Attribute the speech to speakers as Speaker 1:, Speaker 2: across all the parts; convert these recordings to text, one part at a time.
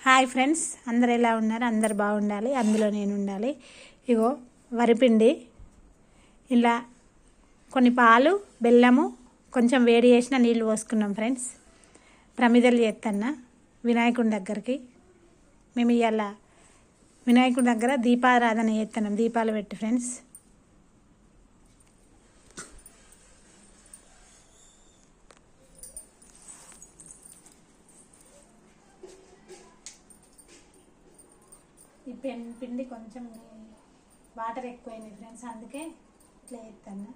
Speaker 1: Hi friends, అందరు ఎలా ఉన్నారు? అందరు బాగుండాలి, అందులో నేను ఉండాలి. ఇగో వరిపిండి, ఇలా కొన్ని పాలు, బెల్లము, కొంచెం వేడి చేసిన నీళ్ళు పోసుకున్నాం ఫ్రెండ్స్. ప్రమిదలు చేస్తున్నా వినాయకుడి దగ్గరికి. మేము ఇవాళ వినాయకుడి దగ్గర దీపారాధన చేస్తున్నాం, దీపాలు పెట్టి ఫ్రెండ్స్. ఈ పిండి కొంచెం వాటర్ ఎక్కువైంది ఫ్రెండ్స్, అందుకే ఇట్లా చేస్తాను.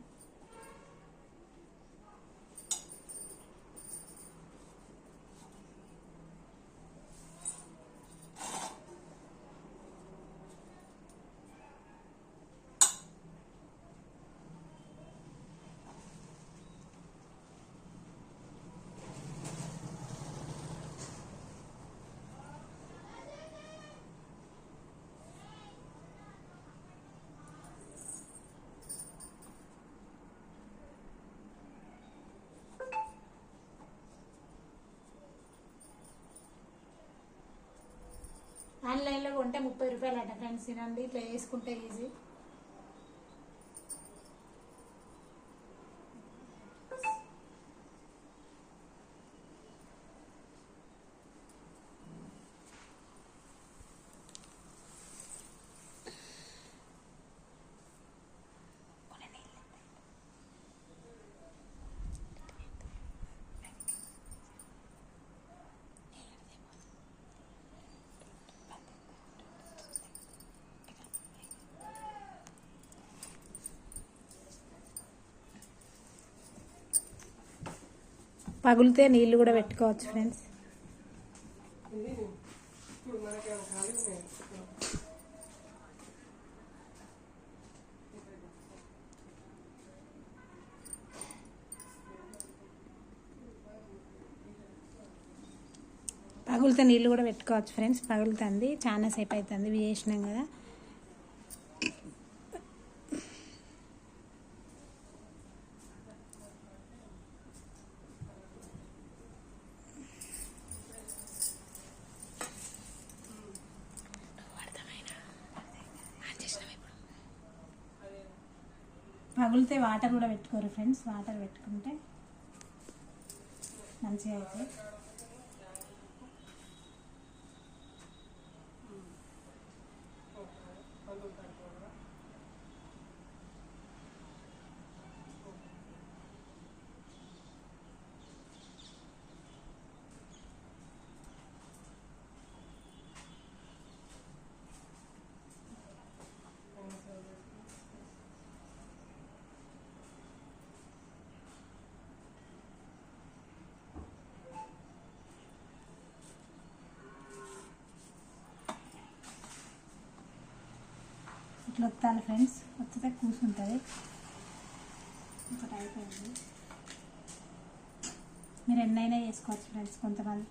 Speaker 1: ఆన్లైన్లో కొంటే 30 రూపాయలు అట ఫ్రెండ్స్. తినండి, ఇట్లా వేసుకుంటే ఈజీ. పగులితే నీళ్ళు కూడా పెట్టుకోవచ్చు ఫ్రెండ్స్. పగులితే నీళ్ళు కూడా పెట్టుకోవచ్చు ఫ్రెండ్స్. పగులుతుంది, చాలా సేపు అవుతుంది వేసినాం కదా. పగులితే వాటర్ కూడా పెట్టుకోరు ఫ్రెండ్స్. వాటర్ పెట్టుకుంటే మంచిగా అవుతాయి. ఇట్లా వత్తాలి ఫ్రెండ్స్, వస్తే కూర్చుంటుంది. ఒకటి అయిపోయింది. మీరు ఎన్నైనా చేసుకోవచ్చు ఫ్రెండ్స్. కొంతమంది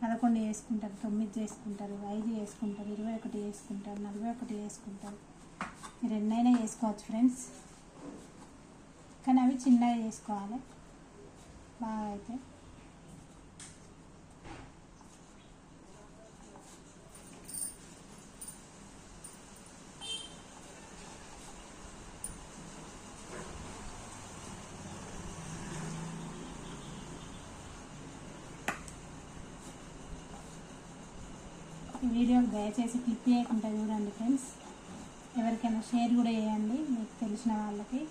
Speaker 1: 11 చేసుకుంటారు, 9 చేసుకుంటారు, 5 చేసుకుంటారు, 21 చేసుకుంటారు, 41 చేసుకుంటారు. మీరు ఎన్నైనా చేసుకోవచ్చు ఫ్రెండ్స్, కానీ అవి చిన్నగా చేసుకోవాలి బాగా అయితే. ఈ వీడియో దయచేసి క్లిక్ చేయకుండా చూడండి ఫ్రెండ్స్. ఎవరికైనా షేర్ కూడా చేయండి మీకు తెలిసిన వాళ్ళకి.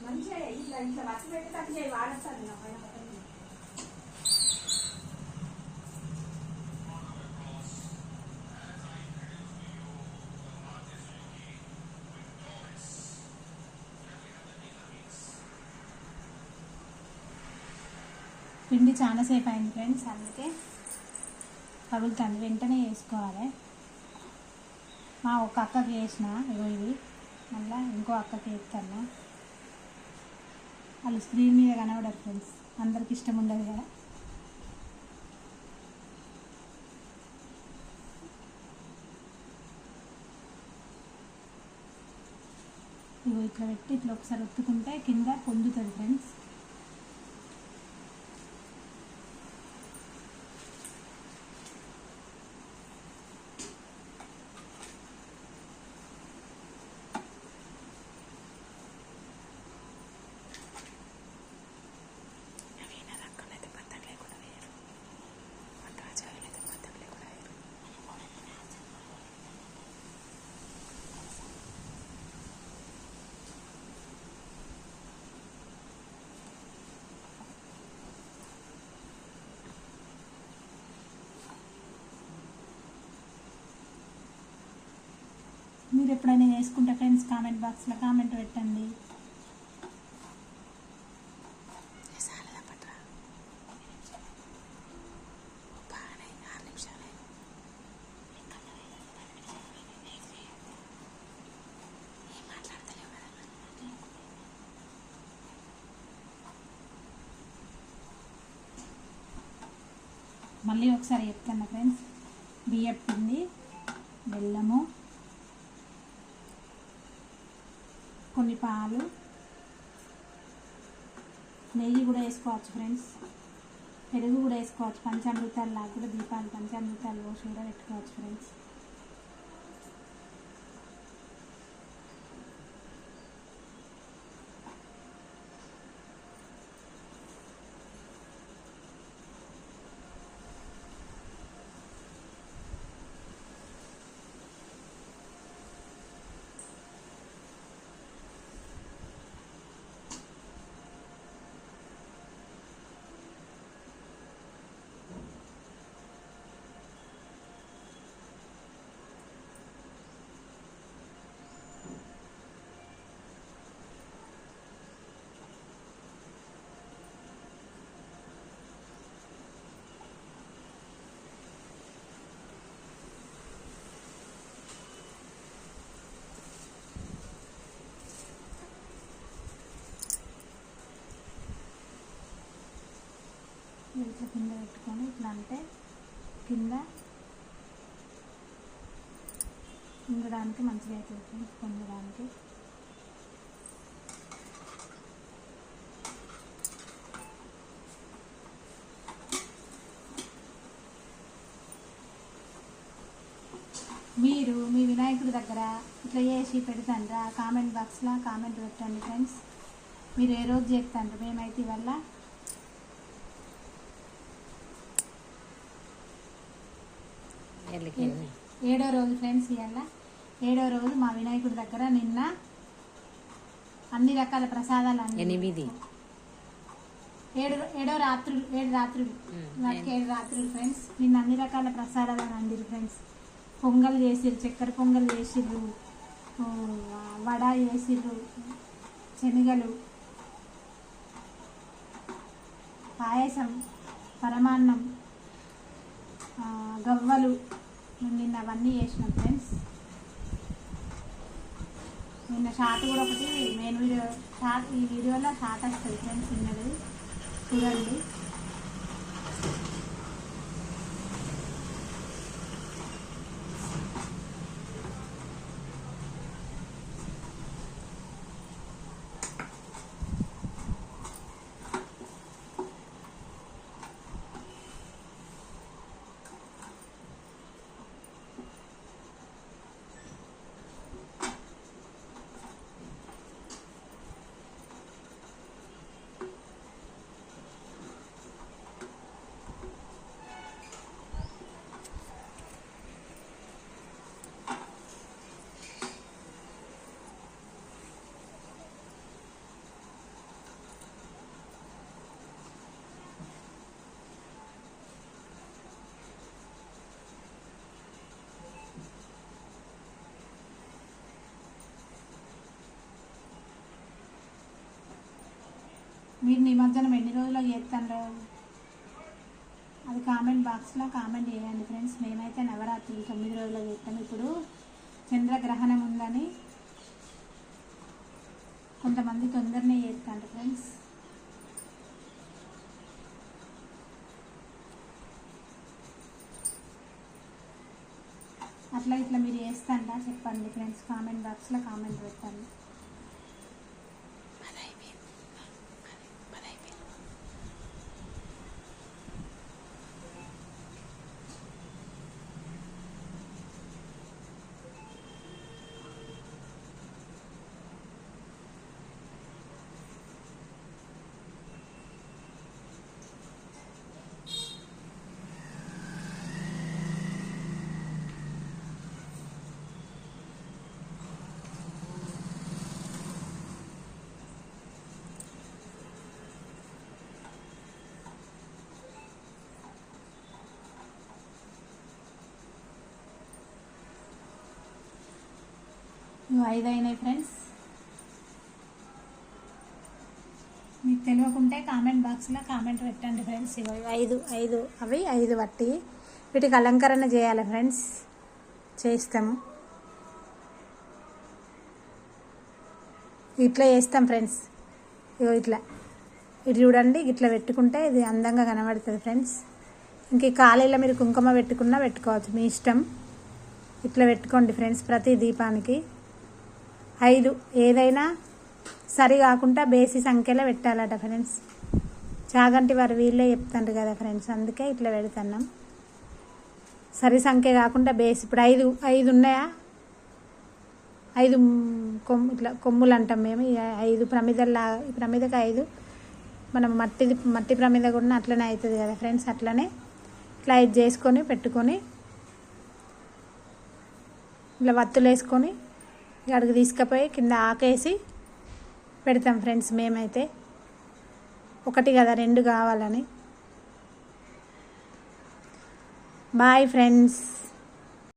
Speaker 1: మంచిగా ఇట్లా ఇట్లా వచ్చి పెట్టి వాడతాను. పిండి చాలాసేపు అయింది ఫ్రెండ్స్, అందుకే పగులుతుంది. వెంటనే వేసుకోవాలి. ఒక అక్కకి వేసిన ఇగో ఇవి, మళ్ళీ ఇంకో అక్కకి వేస్తాను. వాళ్ళు స్క్రీన్ మీద కనబడరు ఫ్రెండ్స్, అందరికి ఇష్టం ఉండదు కదా. ఇగో ఇట్లా పెట్టి ఇట్లా ఒకసారి ఒత్తుకుంటే కింద పొందుతుంది ఫ్రెండ్స్. మీరు ఎప్పుడైనా చేసుకుంటే ఫ్రెండ్స్ కామెంట్ బాక్స్లో కామెంట్ పెట్టండి. మళ్ళీ ఒకసారి చెప్తాను ఫ్రెండ్స్, బియ్యం పిండి, బెల్లము, కొన్ని పాలు, నెయ్యి కూడా వేసుకోవచ్చు ఫ్రెండ్స్, పెరుగు కూడా వేసుకోవచ్చు. పంచామృతాలు లాగా కూడా దీపాలు పంచామృతాలు పోసి కూడా పెట్టుకోవచ్చు ఫ్రెండ్స్. ఇట్లా కింద పెట్టుకొని ఇట్లా అంటే కింద ఉండడానికి మంచిగా అవుతుంది పొందడానికి. మీరు మీ వినాయకుడి దగ్గర ఇట్లా చేసి పెడతాండ్రా కామెంట్ బాక్స్లో కామెంట్ పెట్టండి ఫ్రెండ్స్. మీరు ఏ రోజు చేస్తాండ్రు? మేమైతే ఇవల్ల ఏడో రోజు ఫ్రెండ్స్. ఇవాళ ఏడో రోజు మా వినాయకుడి దగ్గర నిన్న అన్ని రకాల ప్రసాదాలు ఏడు రాత్రులు ఫ్రెండ్స్. నిన్న అన్ని రకాల ప్రసాదాలు అందిరు ఫ్రెండ్స్. పొంగల్ చేసిర్రు, చక్కెర పొంగల్ చేసిర్రు, వడ చేసిర్రు, శనగలు, పాయసం, పరమాన్నం, గవ్వలు నిన్న అవన్నీ చేసినాం ఫ్రెండ్స్. నిన్న షార్ట్ కూడా ఒకటి మెయిన్ వీడియో షార్ట్, ఈ వీడియోలో షార్ట్ వస్తుంది ఫ్రెండ్స్, నిన్నది చూడండి. మీరు నిమజ్జనం ఎన్ని రోజుల్లో చేస్తారో అది కామెంట్ బాక్స్లో కామెంట్ చేయండి ఫ్రెండ్స్. మేమైతే నవరాత్రులు 9 రోజుల్లో చేస్తాం. ఇప్పుడు చంద్రగ్రహణం ఉందని కొంతమంది తొందరనే చేస్తాంట ఫ్రెండ్స్. అట్లా ఇట్లా మీరు చేస్తారా చెప్పండి ఫ్రెండ్స్, కామెంట్ బాక్స్లో కామెంట్ పెట్టండి. ఇవి 5 అయినాయి ఫ్రెండ్స్. మీకు తెలియకుంటే కామెంట్ బాక్స్లో కామెంట్ పెట్టండి ఫ్రెండ్స్. ఇవి 5 అవి 5 బట్టి వీటికి అలంకరణ చేయాలి ఫ్రెండ్స్, చేస్తాము. ఇట్లా చేస్తాం ఫ్రెండ్స్. ఇగో ఇట్లా ఇది చూడండి, ఇట్లా పెట్టుకుంటే ఇది అందంగా కనబడుతుంది ఫ్రెండ్స్. ఇంక ఈ ఖాళీలో మీరు కుంకుమ పెట్టుకున్నా పెట్టుకోవచ్చు, మీ ఇష్టం. ఇట్లా పెట్టుకోండి ఫ్రెండ్స్ ప్రతి దీపానికి 5. ఏదైనా సరి కాకుండా బేసి సంఖ్యలో పెట్టాలట ఫ్రెండ్స్. చాగంటి వారు వీళ్ళే చెప్తాండ్రు కదా ఫ్రెండ్స్, అందుకే ఇట్లా పెడుతున్నాం. సరి సంఖ్య కాకుండా బేస్. ఇప్పుడు 5 ఉన్నాయా, 5 ఇట్లా కొమ్ములు అంటాం మేము. 5 ప్రమిదల్లా, ఈ ప్రమిదకి 5 మనం మట్టి ప్రమిద కూడా అట్లనే అవుతుంది కదా ఫ్రెండ్స్. అట్లనే ఇట్లా 5 చేసుకొని పెట్టుకొని ఇట్లా వత్తులు వేసుకొని అడుగు తీసుకుపోయి కింద ఆకేసి పెడతాం ఫ్రెండ్స్. మేమైతే 1 కదా 2 కావాలని. Boy friends.